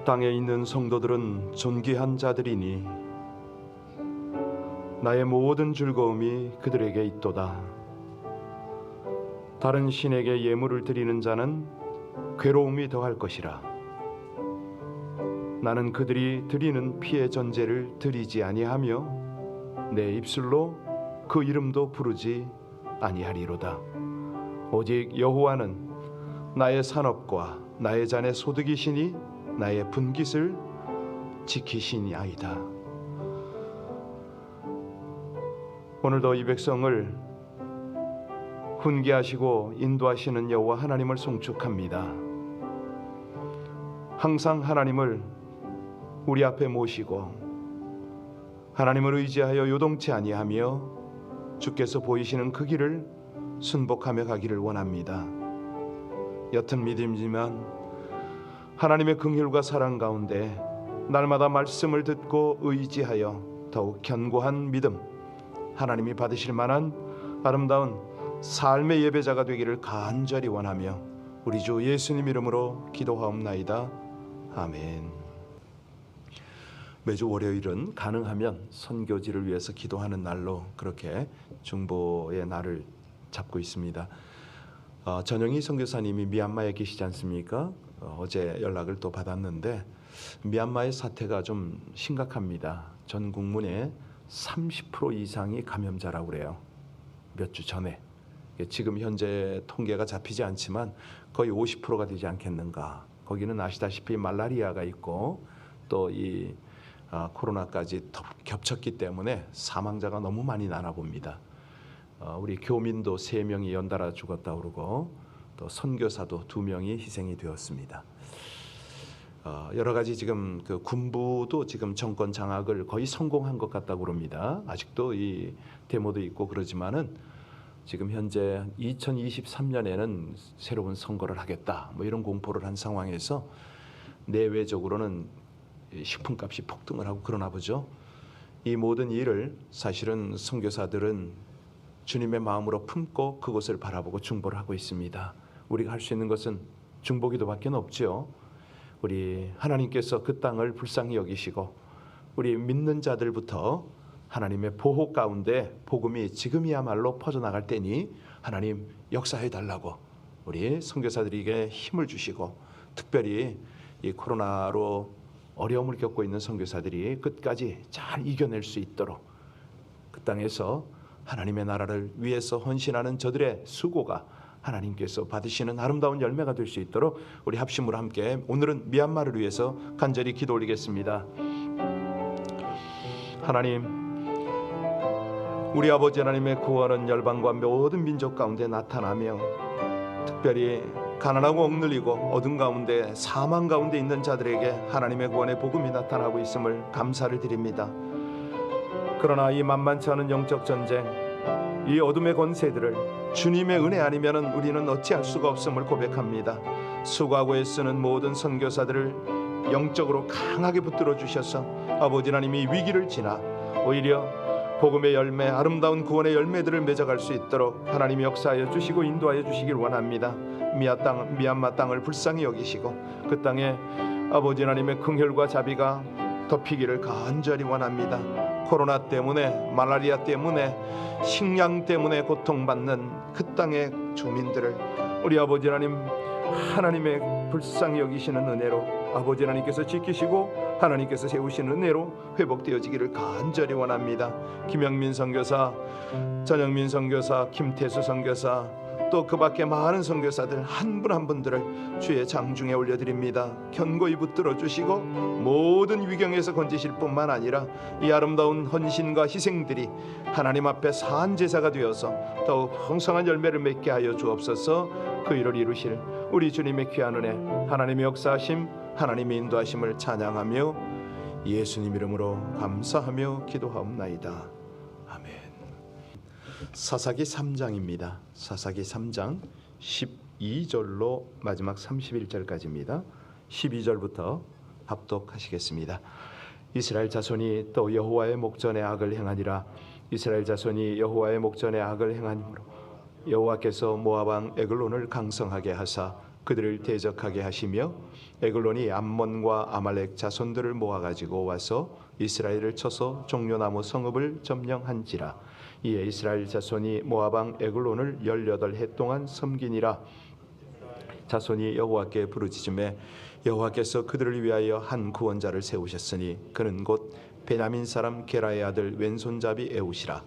땅에 있는 성도들은 존귀한 자들이니 나의 모든 즐거움이 그들에게 있도다. 다른 신에게 예물을 드리는 자는 괴로움이 더할 것이라. 나는 그들이 드리는 피의 전제를 드리지 아니하며 내 입술로 그 이름도 부르지 아니하리로다. 오직 여호와는 나의 산업과 나의 잔의 소득이시니 나의 분깃을 지키시니아이다. 오늘도 이 백성을 훈계하시고 인도하시는 여호와 하나님을 송축합니다. 항상 하나님을 우리 앞에 모시고 하나님을 의지하여 요동치 아니하며 주께서 보이시는 그 길을 순복하며 가기를 원합니다. 옅은 믿음이지만 하나님의 긍휼과 사랑 가운데 날마다 말씀을 듣고 의지하여 더욱 견고한 믿음, 하나님이 받으실 만한 아름다운 삶의 예배자가 되기를 간절히 원하며 우리 주 예수님 이름으로 기도하옵나이다. 아멘. 매주 월요일은 가능하면 선교지를 위해서 기도하는 날로 그렇게 중보의 날을 잡고 있습니다. 전영희 선교사님이 미얀마에 계시지 않습니까? 어제 연락을 또 받았는데 미얀마의 사태가 좀 심각합니다. 전 국민의 30% 이상이 감염자라고 그래요. 몇 주 전에. 지금 현재 통계가 잡히지 않지만 거의 50%가 되지 않겠는가. 거기는 아시다시피 말라리아가 있고 또 이 코로나까지 겹쳤기 때문에 사망자가 너무 많이 나나 봅니다. 우리 교민도 3명이 연달아 죽었다고 그러고 또 선교사도 2명이 희생이 되었습니다. 여러 가지 지금 그 군부도 지금 정권 장악을 거의 성공한 것 같다고 그럽니다. 아직도 이 데모도 있고 그러지만은 지금 현재 2023년에는 새로운 선거를 하겠다 뭐 이런 공포를 한 상황에서 내외적으로는 식품값이 폭등을 하고 그러나 보죠. 이 모든 일을 사실은 선교사들은 주님의 마음으로 품고 그곳을 바라보고 중보를 하고 있습니다. 우리가 할 수 있는 것은 중보기도밖에 없지요. 우리 하나님께서 그 땅을 불쌍히 여기시고 우리 믿는 자들부터 하나님의 보호 가운데 복음이 지금이야말로 퍼져나갈 때니 하나님 역사해 달라고 우리 선교사들에게 힘을 주시고 특별히 이 코로나로 어려움을 겪고 있는 선교사들이 끝까지 잘 이겨낼 수 있도록 그 땅에서 하나님의 나라를 위해서 헌신하는 저들의 수고가 하나님께서 받으시는 아름다운 열매가 될 수 있도록 우리 합심으로 함께 오늘은 미얀마를 위해서 간절히 기도 올리겠습니다. 하나님, 우리 아버지 하나님의 구원은 열방과 모든 민족 가운데 나타나며 특별히 가난하고 억눌리고 어둠 가운데 사망 가운데 있는 자들에게 하나님의 구원의 복음이 나타나고 있음을 감사를 드립니다. 그러나 이 만만치 않은 영적 전쟁, 이 어둠의 권세들을 주님의 은혜 아니면 우리는 어찌할 수가 없음을 고백합니다. 수고하고 애쓰는 모든 선교사들을 영적으로 강하게 붙들어 주셔서 아버지 하나님이 위기를 지나 오히려 복음의 열매, 아름다운 구원의 열매들을 맺어갈 수 있도록 하나님이 역사하여 주시고 인도하여 주시길 원합니다. 미얀마 땅을 불쌍히 여기시고 그 땅에 아버지 하나님의 긍휼과 자비가 덮이기를 간절히 원합니다. 코로나 때문에, 말라리아 때문에, 식량 때문에 고통받는 그 땅의 주민들을 우리 아버지 하나님의 불쌍히 여기시는 은혜로 아버지 하나님께서 지키시고 하나님께서 세우신 은혜로 회복되어지기를 간절히 원합니다. 김영민 선교사, 전영민 선교사, 김태수 선교사, 또 그 밖에 많은 선교사들 한 분 한 분들을 주의 장중에 올려드립니다. 견고히 붙들어 주시고 모든 위경에서 건지실 뿐만 아니라 이 아름다운 헌신과 희생들이 하나님 앞에 산 제사가 되어서 더욱 풍성한 열매를 맺게 하여 주옵소서. 그 일을 이루실 우리 주님의 귀한 은혜, 하나님의 역사하심, 하나님의 인도하심을 찬양하며 예수님 이름으로 감사하며 기도하옵나이다. 아멘. 사사기 3장입니다. 사사기 3장 12절로 마지막 31절까지입니다. 12절부터 합독하시겠습니다. 이스라엘 자손이 또 여호와의 목전에 악을 행하니라. 이스라엘 자손이 여호와의 목전에 악을 행하므로 여호와께서 모압 왕 에글론을 강성하게 하사 그들을 대적하게 하시며 에글론이 암몬과 아말렉 자손들을 모아가지고 와서 이스라엘을 쳐서 종려나무 성읍을 점령한지라. 이에 이스라엘 자손이 모압 왕 에글론을 18해 동안 섬기니라. 자손이 여호와께 부르짖음에 여호와께서 그들을 위하여 한 구원자를 세우셨으니 그는 곧 베냐민 사람 게라의 아들 왼손잡이 에웃이라.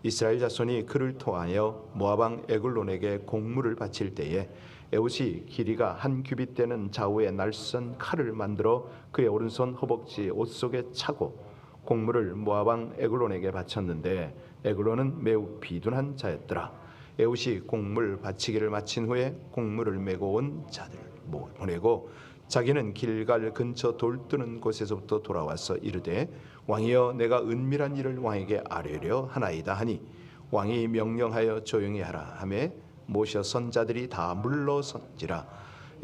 이스라엘 자손이 그를 통하여 모압 왕 에글론에게 공물을 바칠 때에 에웃이 길이가 한 규빗 되는 좌우에 날선 칼을 만들어 그의 오른손 허벅지 옷 속에 차고 공물을 모압 왕 에글론에게 바쳤는데 에글론은 매우 비둔한 자였더라. 에웃이 공물 바치기를 마친 후에 공물을 메고 온 자들을 보내고 자기는 길갈 근처 돌 뜨는 곳에서부터 돌아와서 이르되 왕이여 내가 은밀한 일을 왕에게 아뢰려 하나이다 하니 왕이 명령하여 조용히 하라 하매 모셔 선자들이 다 물러선지라.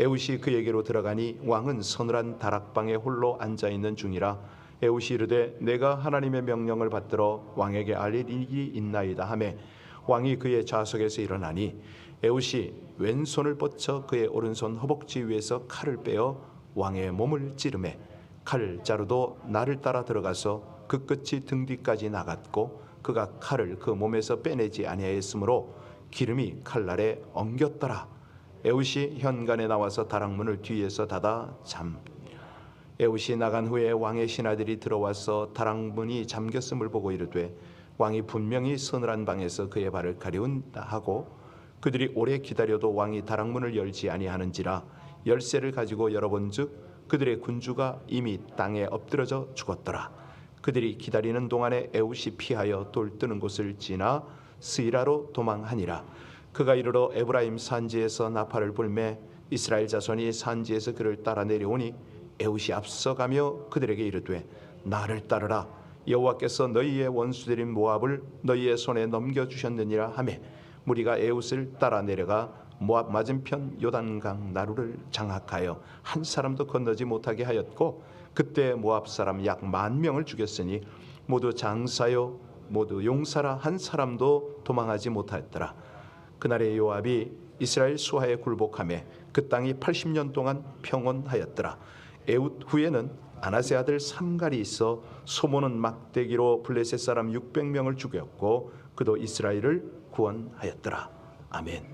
에웃이 그에게로 들어가니 왕은 서늘한 다락방에 홀로 앉아있는 중이라. 에웃이 이르되 내가 하나님의 명령을 받들어 왕에게 알릴 일이 있나이다 하매 왕이 그의 좌석에서 일어나니 에웃이 왼손을 뻗쳐 그의 오른손 허벅지 위에서 칼을 빼어 왕의 몸을 찌르매 칼자루도 나를 따라 들어가서 그 끝이 등 뒤까지 나갔고 그가 칼을 그 몸에서 빼내지 아니하였으므로 기름이 칼날에 엉겼더라. 에웃이 현관에 나와서 다락문을 뒤에서 닫아 에웃이 나간 후에 왕의 신하들이 들어와서 다락문이 잠겼음을 보고 이르되 왕이 분명히 서늘한 방에서 그의 발을 가리운다 하고 그들이 오래 기다려도 왕이 다락문을 열지 아니하는지라. 열쇠를 가지고 열어본즉 그들의 군주가 이미 땅에 엎드러져 죽었더라. 그들이 기다리는 동안에 에웃이 피하여 돌 뜨는 곳을 지나 스이라로 도망하니라. 그가 이르러 에브라임 산지에서 나팔을 불매 이스라엘 자손이 산지에서 그를 따라 내려오니 에웃이 앞서가며 그들에게 이르되 나를 따르라. 여호와께서 너희의 원수들인 모압을 너희의 손에 넘겨주셨느니라 하매 무리가 에웃을 따라 내려가 모압 맞은편 요단강 나루를 장악하여 한 사람도 건너지 못하게 하였고 그때 모압 사람 약 10,000명을 죽였으니 모두 장사요 모두 용사라 한 사람도 도망하지 못하였더라. 그날의 요압이 이스라엘 수하에 굴복하며 그 땅이 80년 동안 평온하였더라. 에웃 후에는 아나세 아들 삼갈이 있어 소모는 막대기로 블레셋 사람 600명을 죽였고 그도 이스라엘을 구원하였더라. 아멘.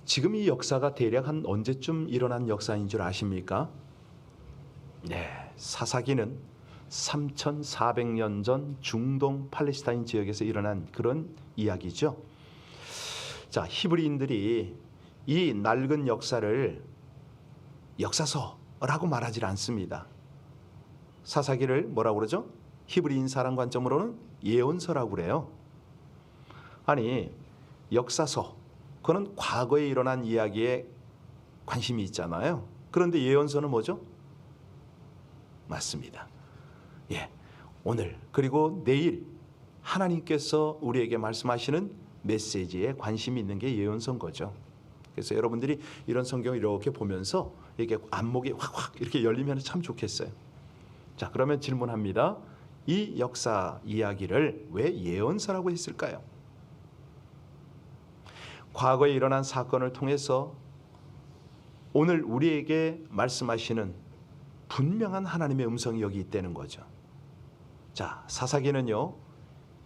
지금 이 역사가 대략 한 언제쯤 일어난 역사인 줄 아십니까? 네, 사사기는 3400년 전 중동 팔레스타인 지역에서 일어난 그런 이야기죠. 자, 히브리인들이 이 낡은 역사를 역사서라고 말하지 않습니다. 사사기를 뭐라고 그러죠? 히브리인 사람 관점으로는 예언서라고 그래요. 아니, 역사서, 그거는 과거에 일어난 이야기에 관심이 있잖아요. 그런데 예언서는 뭐죠? 맞습니다. 예, 오늘 그리고 내일 하나님께서 우리에게 말씀하시는 메시지에 관심이 있는 게 예언서인 거죠. 그래서 여러분들이 이런 성경을 이렇게 보면서 이렇게 안목이 확확 이렇게 열리면 참 좋겠어요. 자, 그러면 질문합니다. 이 역사 이야기를 왜 예언서라고 했을까요? 과거에 일어난 사건을 통해서 오늘 우리에게 말씀하시는 분명한 하나님의 음성이 여기 있다는 거죠. 자, 사사기는요,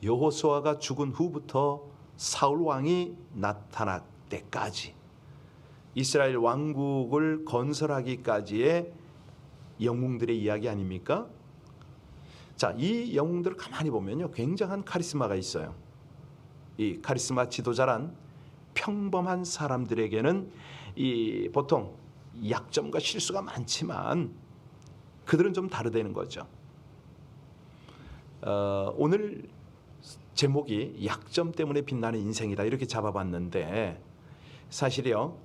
여호수아가 죽은 후부터 사울 왕이 나타날 때까지 이스라엘 왕국을 건설하기까지의 영웅들의 이야기 아닙니까? 자, 이 영웅들을 가만히 보면요, 굉장한 카리스마가 있어요. 이 카리스마 지도자란 평범한 사람들에게는 이 보통 약점과 실수가 많지만 그들은 좀 다르다는 거죠. 오늘 제목이 약점 때문에 빛나는 인생이다 이렇게 잡아봤는데 사실이요,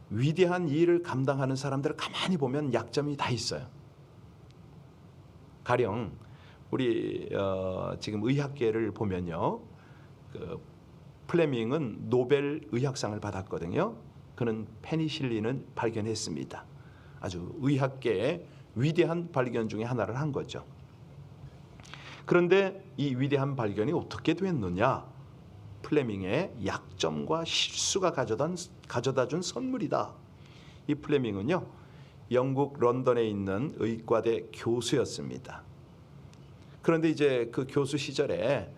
위대한 일을 감당하는 사람들을 가만히 보면 약점이 다 있어요. 가령 우리 지금 의학계를 보면요, 그 플레밍은 노벨 의학상을 받았거든요. 그는 페니실린을 발견했습니다. 아주 의학계의 위대한 발견 중에 하나를 한 거죠. 그런데 이 위대한 발견이 어떻게 됐느냐? 플레밍의 약점과 실수가 가져다 준 선물이다. 이 플레밍은요, 영국 런던에 있는 의과대 교수였습니다. 그런데 이제 그 교수 시절에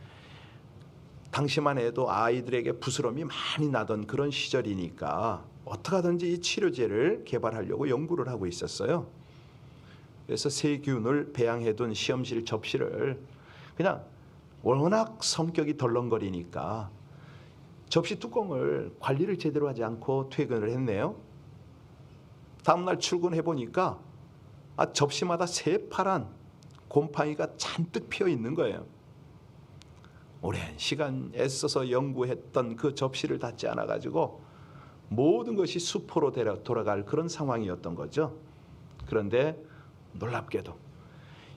당시만 해도 아이들에게 부스럼이 많이 나던 그런 시절이니까 어떻게 하든지 이 치료제를 개발하려고 연구를 하고 있었어요. 그래서 세균을 배양해둔 시험실 접시를 그냥 워낙 성격이 덜렁거리니까 접시 뚜껑을 관리를 제대로 하지 않고 퇴근을 했네요. 다음날 출근해 보니까 접시마다 새파란 곰팡이가 잔뜩 피어 있는 거예요. 오랜 시간 애써서 연구했던 그 접시를 닫지 않아 가지고 모든 것이 수포로 돌아갈 그런 상황이었던 거죠. 그런데 놀랍게도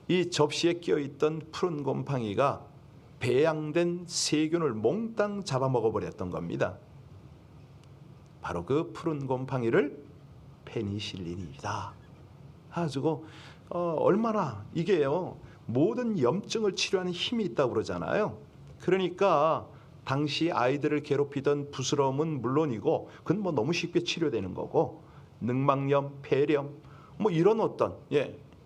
이 접시에 끼어 있던 푸른 곰팡이가 배양된 세균을 몽땅 잡아먹어 버렸던 겁니다. 바로 그 푸른 곰팡이를 페니실린이다. 가지고 얼마나 이게요, 모든 염증을 치료하는 힘이 있다고 그러잖아요. 그러니까 당시 아이들을 괴롭히던 부스럼은 물론이고 그건 뭐 너무 쉽게 치료되는 거고, 늑막염, 폐렴 뭐 이런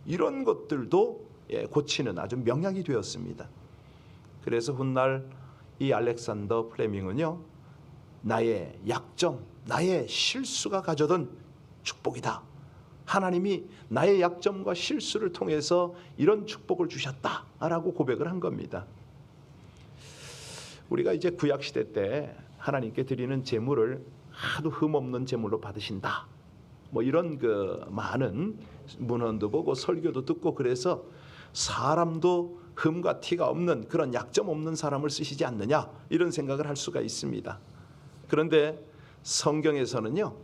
이런 것들도 고치는 아주 명약이 되었습니다. 그래서 훗날 이 알렉산더 플레밍은요, 나의 약점, 나의 실수가 가져던 축복이다. 하나님이 나의 약점과 실수를 통해서 이런 축복을 주셨다라고 고백을 한 겁니다. 우리가 이제 구약 시대 때 하나님께 드리는 제물을 하도 흠없는 제물로 받으신다, 뭐 이런 그 많은 문헌도 보고 설교도 듣고, 그래서 사람도 흠과 티가 없는 그런 약점 없는 사람을 쓰시지 않느냐, 이런 생각을 할 수가 있습니다. 그런데 성경에서는요,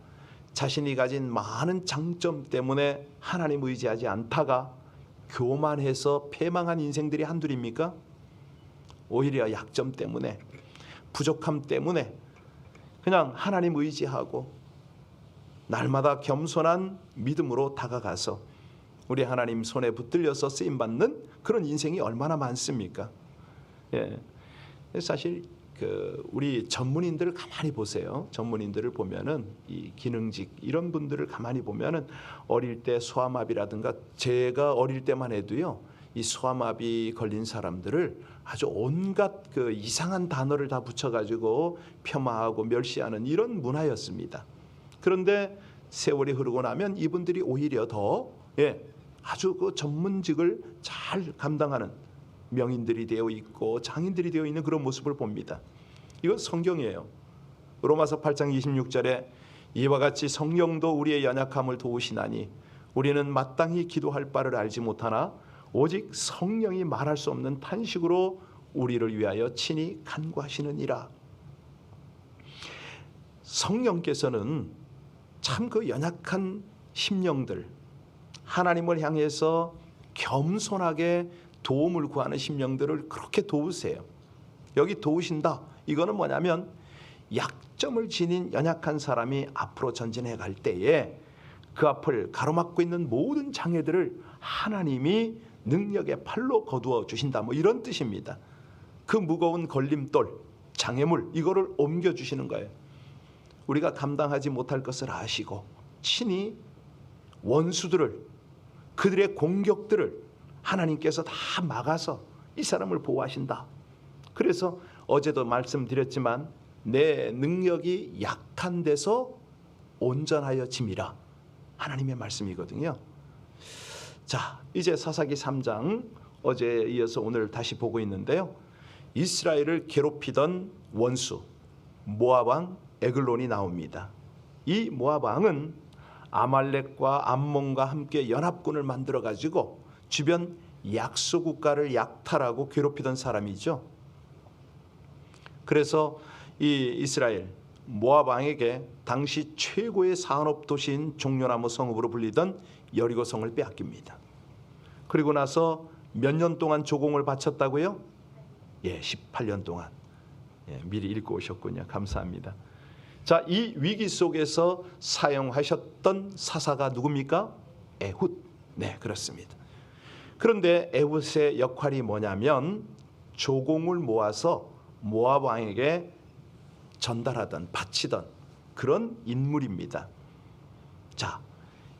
자신이 가진 많은 장점 때문에 하나님 의지하지 않다가 교만해서 패망한 인생들이 한둘입니까? 오히려 약점 때문에, 부족함 때문에 그냥 하나님 의지하고 날마다 겸손한 믿음으로 다가가서 우리 하나님 손에 붙들려서 쓰임받는 그런 인생이 얼마나 많습니까? 사실 우리 전문인들을 가만히 보세요. 전문인들을 보면은 이 기능직 이런 분들을 가만히 보면은 어릴 때 소아마비라든가, 제가 어릴 때만 해도요, 이 소아마비 걸린 사람들을 아주 온갖 그 이상한 단어를 다 붙여가지고 폄하하고 멸시하는 이런 문화였습니다. 그런데 세월이 흐르고 나면 이분들이 오히려 더 아주 그 전문직을 잘 감당하는 명인들이 되어 있고 장인들이 되어 있는 그런 모습을 봅니다. 이건 성경이에요. 로마서 8장 26절에 이와 같이 성령도 우리의 연약함을 도우시나니 우리는 마땅히 기도할 바를 알지 못하나 오직 성령이 말할 수 없는 탄식으로 우리를 위하여 친히 간구하시느니라. 성령께서는 참 그 연약한 심령들, 하나님을 향해서 겸손하게 도움을 구하는 심령들을 그렇게 도우세요. 여기 도우신다, 이거는 뭐냐면 약점을 지닌 연약한 사람이 앞으로 전진해 갈 때에 그 앞을 가로막고 있는 모든 장애들을 하나님이 능력의 팔로 거두어 주신다, 뭐 이런 뜻입니다. 그 무거운 걸림돌, 장애물, 이거를 옮겨주시는 거예요. 우리가 감당하지 못할 것을 아시고 친히 원수들을, 그들의 공격들을 하나님께서 다 막아서 이 사람을 보호하신다. 그래서 어제도 말씀드렸지만 내 능력이 약한 데서 온전하여 짐이라, 하나님의 말씀이거든요. 자, 이제 사사기 3장 어제에 이어서 오늘 다시 보고 있는데요, 이스라엘을 괴롭히던 원수 모압 왕 에글론이 나옵니다. 이 모압 왕은 아말렉과 암몬과 함께 연합군을 만들어 가지고 주변 약소 국가를 약탈하고 괴롭히던 사람이죠. 그래서 이 이스라엘 모압 왕에게 당시 최고의 산업 도시인 종려나무 성읍으로 불리던 여리고 성을 빼앗깁니다. 그리고 나서 몇 년 동안 조공을 바쳤다고요? 18년 동안. 미리 읽고 오셨군요. 감사합니다. 자, 이 위기 속에서 사용하셨던 사사가 누굽니까? 에훗. 네, 그렇습니다. 그런데 에훗의 역할이 뭐냐면 조공을 모아서 모압 왕에게 전달하던 바치던 그런 인물입니다. 자,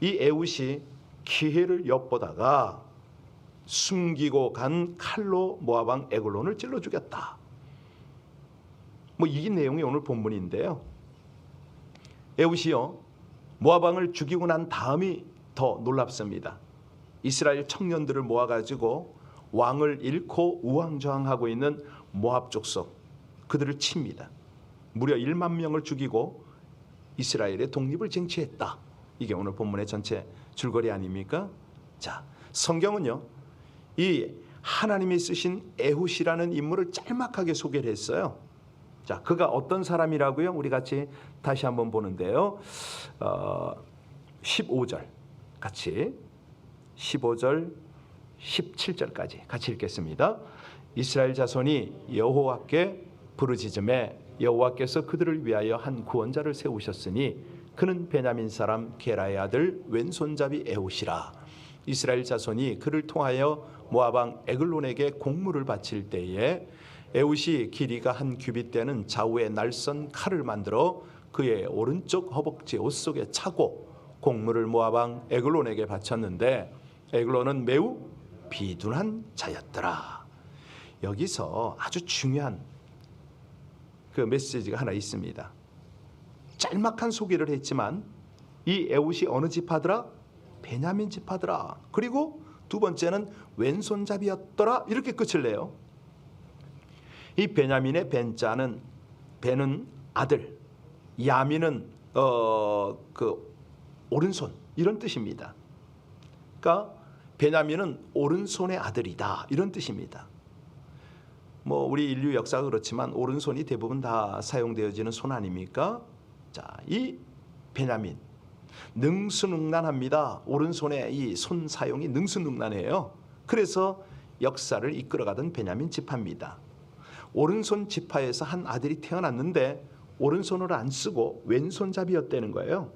이 에훗이 기회를 엿보다가 숨기고 간 칼로 모압 왕 에글론을 찔러 죽였다. 뭐 이 내용이 오늘 본문인데요. 에훗이요 모압 왕을 죽이고 난 다음이 더 놀랍습니다. 이스라엘 청년들을 모아가지고 왕을 잃고 우왕좌왕하고 있는 모압 족속 그들을 칩니다. 무려 1만 명을 죽이고 이스라엘의 독립을 쟁취했다. 이게 오늘 본문의 전체 줄거리 아닙니까? 자, 성경은요 이 하나님이 쓰신 에훗이라는 인물을 짤막하게 소개를 했어요. 자, 그가 어떤 사람이라고요? 우리 같이 다시 한번 보는데요. 15절 같이 15절 17절까지 같이 읽겠습니다. 이스라엘 자손이 여호와께 부르짖음에 여호와께서 그들을 위하여 한 구원자를 세우셨으니 그는 베냐민 사람 게라의 아들 왼손잡이 에훗이라. 이스라엘 자손이 그를 통하여 모압 왕 에글론에게 공물을 바칠 때에 에훗이 길이가 한 규빗 되는 좌우에 날선 칼을 만들어 그의 오른쪽 허벅지 옷 속에 차고 공물을 모압 왕 에글론에게 바쳤는데 에글론은 매우 비둔한 자였더라. 여기서 아주 중요한 그 메시지가 하나 있습니다. 짤막한 소개를 했지만 이 에훗이 어느 지파더라? 베냐민 지파더라. 그리고 두 번째는 왼손잡이였더라. 이렇게 끝을 내요. 이 베냐민의 벤자는 벤은 아들, 야민은 그 오른손 이런 뜻입니다. 그러니까 베냐민은 오른손의 아들이다 이런 뜻입니다. 뭐 우리 인류 역사가 그렇지만 오른손이 대부분 다 사용되어지는 손 아닙니까? 자, 이 베냐민 능수능란합니다. 오른손의 이 손 사용이 능수능란해요. 그래서 역사를 이끌어가던 베냐민 지파입니다. 오른손 지파에서 한 아들이 태어났는데 오른손을 안 쓰고 왼손잡이였다는 거예요.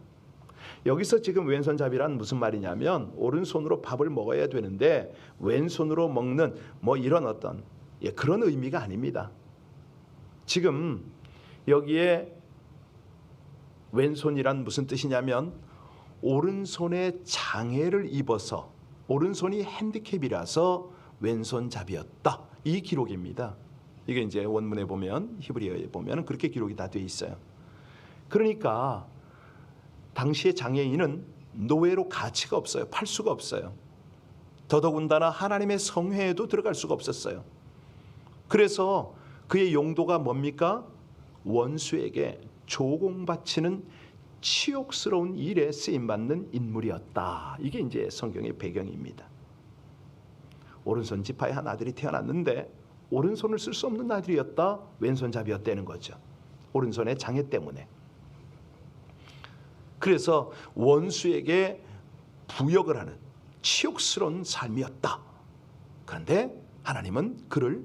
여기서 지금 왼손잡이란 무슨 말이냐면 오른손으로 밥을 먹어야 되는데 왼손으로 먹는 뭐 이런 어떤 그런 의미가 아닙니다. 지금 여기에 왼손이란 무슨 뜻이냐면 오른손에 장애를 입어서 오른손이 핸디캡이라서 왼손잡이였다. 이 기록입니다. 이게 이제 원문에 보면 히브리어에 보면 그렇게 기록이 다 돼 있어요. 그러니까 당시의 장애인은 노예로 가치가 없어요. 팔 수가 없어요. 더더군다나 하나님의 성회에도 들어갈 수가 없었어요. 그래서 그의 용도가 뭡니까? 원수에게 조공바치는 치욕스러운 일에 쓰임받는 인물이었다. 이게 이제 성경의 배경입니다. 오른손 지파의 한 아들이 태어났는데 오른손을 쓸 수 없는 아들이었다. 왼손잡이였다는 거죠. 오른손의 장애 때문에. 그래서 원수에게 부역을 하는 치욕스러운 삶이었다. 그런데 하나님은 그를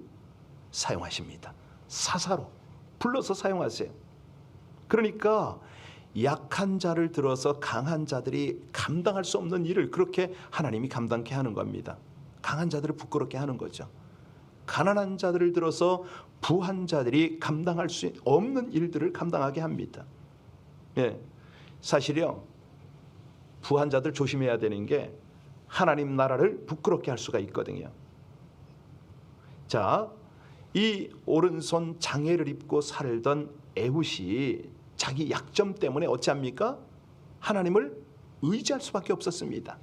사용하십니다. 사사로 불러서 사용하세요. 그러니까 약한 자를 들어서 강한 자들이 감당할 수 없는 일을 그렇게 하나님이 감당케 하는 겁니다. 강한 자들을 부끄럽게 하는 거죠. 가난한 자들을 들어서 부한 자들이 감당할 수 없는 일들을 감당하게 합니다. 예, 사실요 부한 자들 조심해야 되는 게 하나님 나라를 부끄럽게 할 수가 있거든요. 자, 이 오른손 장애를 입고 살던 에훗이 자기 약점 때문에 어찌합니까? 하나님을 의지할 수밖에 없었습니다.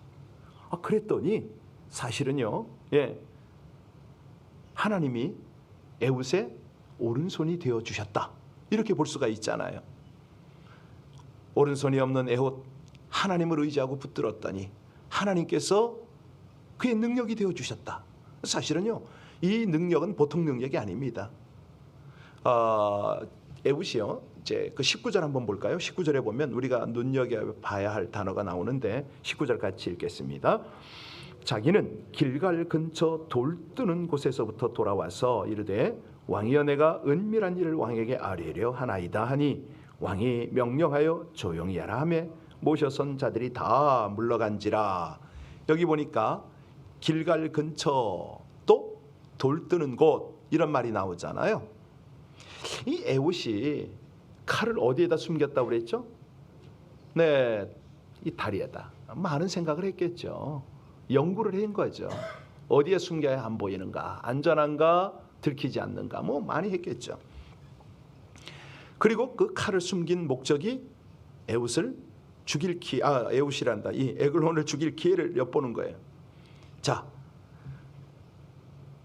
그랬더니 사실은요, 하나님이 에훗의 오른손이 되어 주셨다. 이렇게 볼 수가 있잖아요. 오른손이 없는 에훗 하나님을 의지하고 붙들었더니 하나님께서 그의 능력이 되어 주셨다. 사실은요, 이 능력은 보통 능력이 아닙니다. 에훗이요, 이제 그 19절 한번 볼까요? 19절에 보면 우리가 눈여겨봐야 할 단어가 나오는데 19절 같이 읽겠습니다. 자기는 길갈 근처 돌 뜨는 곳에서부터 돌아와서 이르되 왕이여 내가 은밀한 일을 왕에게 아뢰려 하나이다 하니 왕이 명령하여 조용히 하라 하며 모셔선 자들이 다 물러간지라. 여기 보니까 길갈 근처 또 돌 뜨는 곳 이런 말이 나오잖아요. 이 에훗이 칼을 어디에다 숨겼다고 그랬죠? 네, 이 다리에다. 많은 생각을 했겠죠. 연구를 한 거죠. 어디에 숨겨야 안 보이는가, 안전한가, 들키지 않는가, 뭐 많이 했겠죠. 그리고 그 칼을 숨긴 목적이 에웃을 죽일 에웃이란다. 이 에글론을 죽일 기회를 엿보는 거예요. 자,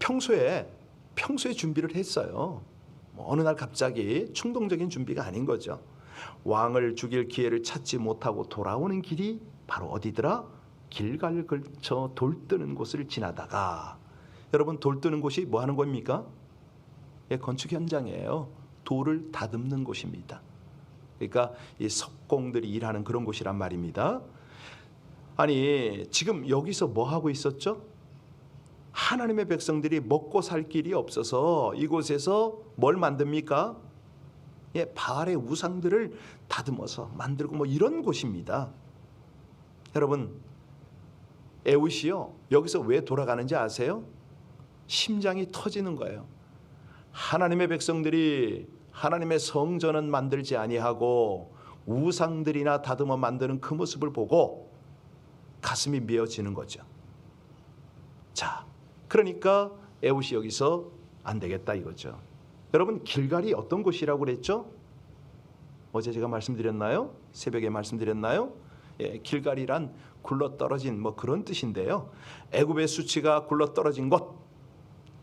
평소에 준비를 했어요. 뭐 어느 날 갑자기 충동적인 준비가 아닌 거죠. 왕을 죽일 기회를 찾지 못하고 돌아오는 길이 바로 어디더라? 길갈 걸쳐 돌뜨는 곳을 지나다가, 여러분 돌뜨는 곳이 뭐 하는 겁니까? 예, 건축 현장이에요. 돌을 다듬는 곳입니다. 그러니까 이 석공들이 일하는 그런 곳이란 말입니다. 아니 지금 여기서 뭐 하고 있었죠? 하나님의 백성들이 먹고 살 길이 없어서 이곳에서 뭘 만듭니까? 예, 바알의 우상들을 다듬어서 만들고 뭐 이런 곳입니다. 여러분, 에웃이요 여기서 왜 돌아가는지 아세요? 심장이 터지는 거예요. 하나님의 백성들이 하나님의 성전은 만들지 아니하고 우상들이나 다듬어 만드는 그 모습을 보고 가슴이 메어지는 거죠. 자, 그러니까 에웃이 여기서 안 되겠다 이거죠. 여러분, 길갈이 어떤 곳이라고 그랬죠? 어제 제가 말씀드렸나요? 새벽에 말씀드렸나요? 예, 길갈이란 굴러떨어진 뭐 그런 뜻인데요. 애굽의 수치가 굴러떨어진 곳,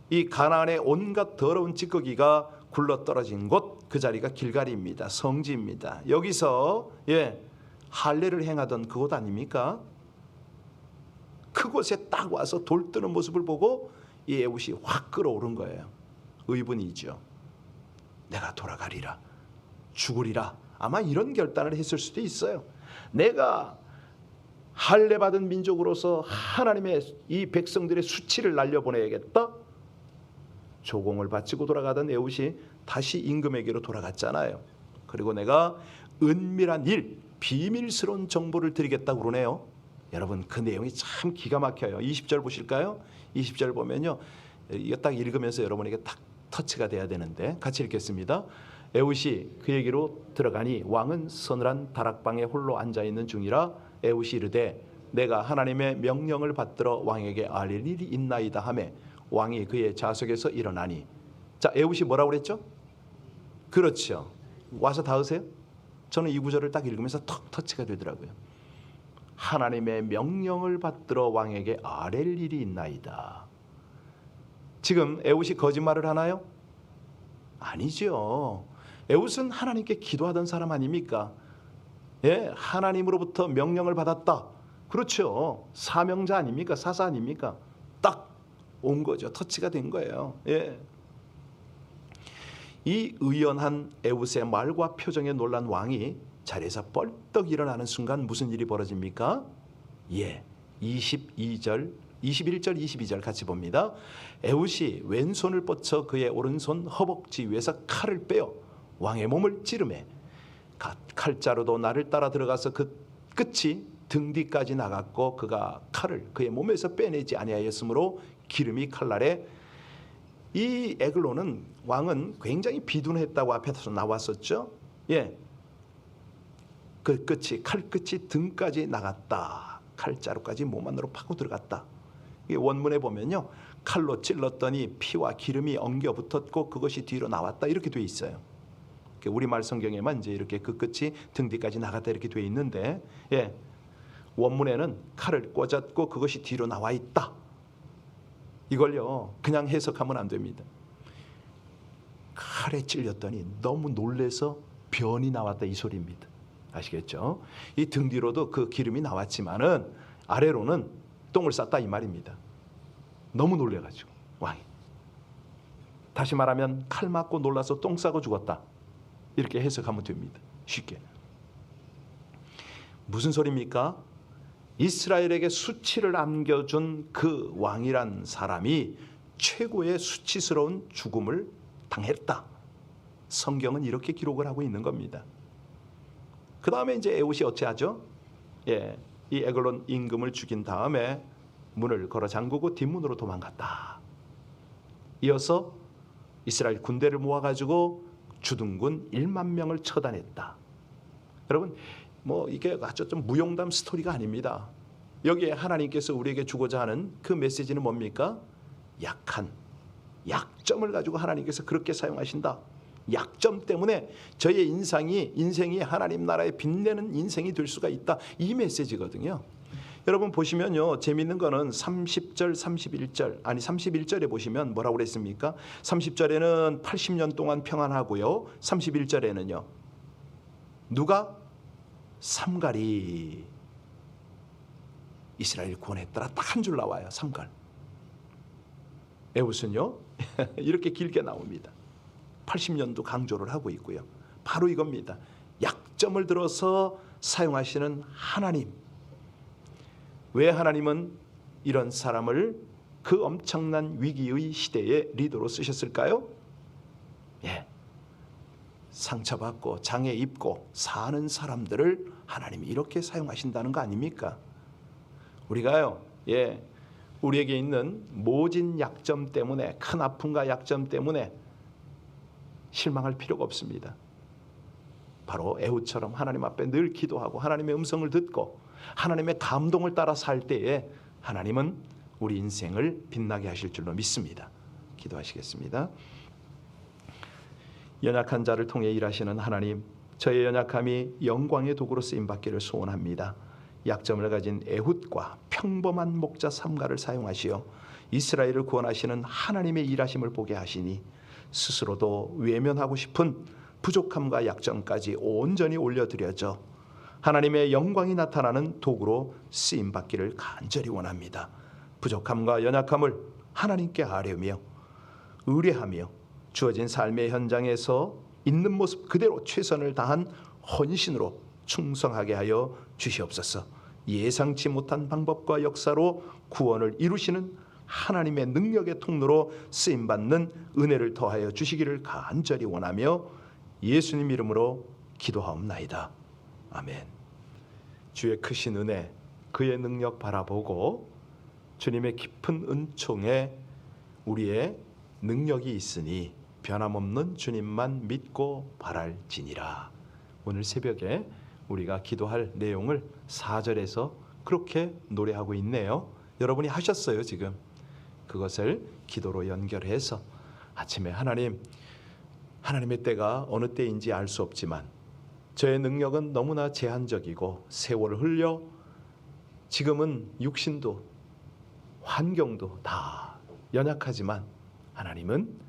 이 가나안의 온갖 더러운 찌꺼기가 굴러떨어진 곳, 그 자리가 길갈입니다. 성지입니다. 여기서 할례를 행하던 그곳 아닙니까? 그곳에 딱 와서 돌뜨는 모습을 보고 이 에웃이 확 끌어오른 거예요. 의분이죠. 내가 돌아가리라, 죽으리라, 아마 이런 결단을 했을 수도 있어요. 내가 할례 받은 민족으로서 하나님의 이 백성들의 수치를 날려보내야겠다. 조공을 바치고 돌아가던 에웃이 다시 임금에게로 돌아갔잖아요. 그리고 내가 은밀한 일, 비밀스러운 정보를 드리겠다고 그러네요. 여러분, 그 내용이 참 기가 막혀요. 20절 보실까요? 20절 보면요, 이거 딱 읽으면서 여러분에게 딱 터치가 돼야 되는데 같이 읽겠습니다. 에웃이 그에게로 들어가니 왕은 서늘한 다락방에 홀로 앉아있는 중이라 에웃이 이르되 내가 하나님의 명령을 받들어 왕에게 알릴 일이 있나이다 하매 왕이 그의 좌석에서 일어나니. 자, 에웃이 뭐라고 그랬죠? 그렇죠. 와서 닿으세요. 저는 이 구절을 딱 읽으면서 턱 터치가 되더라고요. 하나님의 명령을 받들어 왕에게 아랠 일이 있나이다. 지금 에웃이 거짓말을 하나요? 아니죠. 에웃은 하나님께 기도하던 사람 아닙니까? 예, 하나님으로부터 명령을 받았다. 그렇죠. 사명자 아닙니까? 사사 아닙니까? 딱 온 거죠. 터치가 된 거예요. 예. 이 의연한 에웃의 말과 표정에 놀란 왕이 자리에서 뻘떡 일어나는 순간 무슨 일이 벌어집니까? 예, 21절 22절 같이 봅니다. 에웃이 왼손을 뻗쳐 그의 오른손 허벅지 위에서 칼을 빼어 왕의 몸을 찌르매 칼자루도 나를 따라 들어가서 그 끝이 등 뒤까지 나갔고 그가 칼을 그의 몸에서 빼내지 아니하였으므로 기름이 칼날에. 이 에글론은 왕은 굉장히 비둔했다고 앞에서 나왔었죠. 예, 그 끝이 칼 끝이 등까지 나갔다. 칼자루까지 몸 안으로 파고 들어갔다. 이 원문에 보면요, 칼로 찔렀더니 피와 기름이 엉겨 붙었고 그것이 뒤로 나왔다 이렇게 돼 있어요. 우리말 성경에만 이제 이렇게 그 끝이 등 뒤까지 나갔다 이렇게 돼 있는데, 예, 원문에는 칼을 꽂았고 그것이 뒤로 나와 있다. 이걸요 그냥 해석하면 안 됩니다. 칼에 찔렸더니 너무 놀래서 변이 나왔다 이 소리입니다. 아시겠죠? 이 등 뒤로도 그 기름이 나왔지만은 아래로는 똥을 쌌다 이 말입니다. 너무 놀래가지고 왕이. 다시 말하면 칼 맞고 놀라서 똥 싸고 죽었다. 이렇게 해석하면 됩니다. 쉽게. 무슨 소리입니까? 이스라엘에게 수치를 안겨준 그 왕이란 사람이 최고의 수치스러운 죽음을 당했다. 성경은 이렇게 기록을 하고 있는 겁니다. 그 다음에 이제 에웃이 어찌하죠? 예, 이 에글론 임금을 죽인 다음에 문을 걸어 잠그고 뒷문으로 도망갔다. 이어서 이스라엘 군대를 모아가지고 주둔군 1만 명을 처단했다. 여러분, 이게 아주 좀 무용담 스토리가 아닙니다. 여기에 하나님께서 우리에게 주고자 하는 그 메시지는 뭡니까? 약한 약점을 가지고 하나님께서 그렇게 사용하신다. 약점 때문에 저의 인생이 하나님 나라에 빛내는 인생이 될 수가 있다. 이 메시지거든요. 여러분 보시면요, 재미있는 거는 30절, 31절, 아니 31절에 보시면 뭐라고 그랬습니까? 30절에는 80년 동안 평안하고요, 31절에는요, 누가? 삼갈이 이스라엘 구원했더라. 딱 한 줄 나와요. 삼갈. 에훗은요 이렇게 길게 나옵니다. 80년도 강조를 하고 있고요. 바로 이겁니다. 약점을 들어서 사용하시는 하나님. 왜 하나님은 이런 사람을 그 엄청난 위기의 시대의 리더로 쓰셨을까요? 상처받고 장애 입고 사는 사람들을 하나님이 이렇게 사용하신다는 거 아닙니까? 우리가요, 우리에게 있는 모진 약점 때문에, 큰 아픔과 약점 때문에 실망할 필요가 없습니다. 바로 에훗처럼 하나님 앞에 늘 기도하고 하나님의 음성을 듣고 하나님의 감동을 따라 살 때에 하나님은 우리 인생을 빛나게 하실 줄로 믿습니다. 기도하시겠습니다. 연약한 자를 통해 일하시는 하나님, 저의 연약함이 영광의 도구로 쓰임받기를 소원합니다. 약점을 가진 에훗과 평범한 목자 삼갈을 사용하시어 이스라엘을 구원하시는 하나님의 일하심을 보게 하시니 스스로도 외면하고 싶은 부족함과 약점까지 온전히 올려드려져 하나님의 영광이 나타나는 도구로 쓰임받기를 간절히 원합니다. 부족함과 연약함을 하나님께 아뢰며 의뢰하며 주어진 삶의 현장에서 있는 모습 그대로 최선을 다한 헌신으로 충성하게 하여 주시옵소서. 예상치 못한 방법과 역사로 구원을 이루시는 하나님의 능력의 통로로 쓰임받는 은혜를 더하여 주시기를 간절히 원하며 예수님 이름으로 기도하옵나이다. 아멘. 주의 크신 은혜, 그의 능력 바라보고 주님의 깊은 은총에 우리의 능력이 있으니 변함없는 주님만 믿고 바랄지니라. 오늘 새벽에 우리가 기도할 내용을 4절에서 그렇게 노래하고 있네요. 여러분이 하셨어요. 지금 그것을 기도로 연결해서 아침에 하나님의 때가 어느 때인지 알 수 없지만 저의 능력은 너무나 제한적이고 세월을 흘려 지금은 육신도 환경도 다 연약하지만 하나님은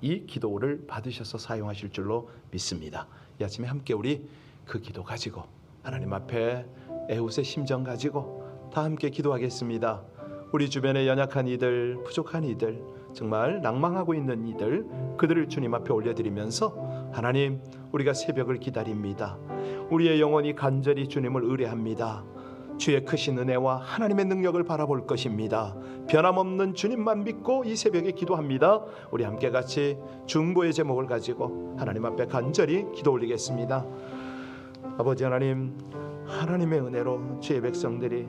이 기도를 받으셔서 사용하실 줄로 믿습니다. 이 아침에 함께 우리 그 기도 가지고 하나님 앞에 에훗의 심정 가지고 다 함께 기도하겠습니다. 우리 주변에 연약한 이들, 부족한 이들, 정말 낭망하고 있는 이들, 그들을 주님 앞에 올려드리면서 하나님, 우리가 새벽을 기다립니다. 우리의 영혼이 간절히 주님을 의뢰합니다. 주의 크신 은혜와 하나님의 능력을 바라볼 것입니다. 변함없는 주님만 믿고 이 새벽에 기도합니다. 우리 함께 같이 중보의 제목을 가지고 하나님 앞에 간절히 기도 올리겠습니다. 아버지 하나님, 하나님의 은혜로 주의 백성들이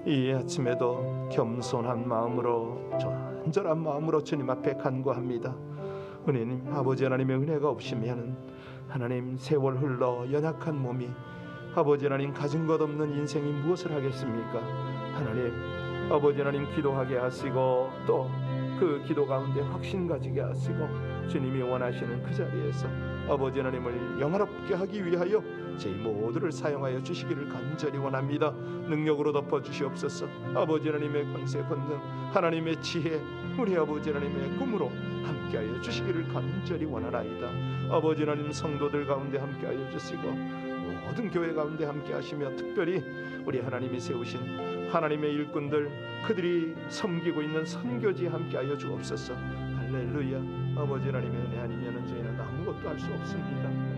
이 아침에도 겸손한 마음으로 간절한 마음으로 주님 앞에 간구합니다. 은혜님, 아버지 하나님의 은혜가 없으면 하나님 세월 흘러 연약한 몸이 아버지 하나님 가진 것 없는 인생이 무엇을 하겠습니까? 하나님, 아버지 하나님 기도하게 하시고 또 그 기도 가운데 확신 가지게 하시고 주님이 원하시는 그 자리에서 아버지 하나님을 영화롭게 하기 위하여 저희 모두를 사용하여 주시기를 간절히 원합니다. 능력으로 덮어주시옵소서. 아버지 하나님의 권세 권능, 하나님의 지혜, 우리 아버지 하나님의 꿈으로 함께하여 주시기를 간절히 원하나이다. 아버지 하나님, 성도들 가운데 함께하여 주시고 모든 교회 가운데 함께하시며 특별히 우리 하나님이 세우신 하나님의 일꾼들, 그들이 섬기고 있는 선교지에 함께하여 주옵소서. 할렐루야. 아버지 하나님의 은혜 아니면 저희는 아무것도 할 수 없습니다.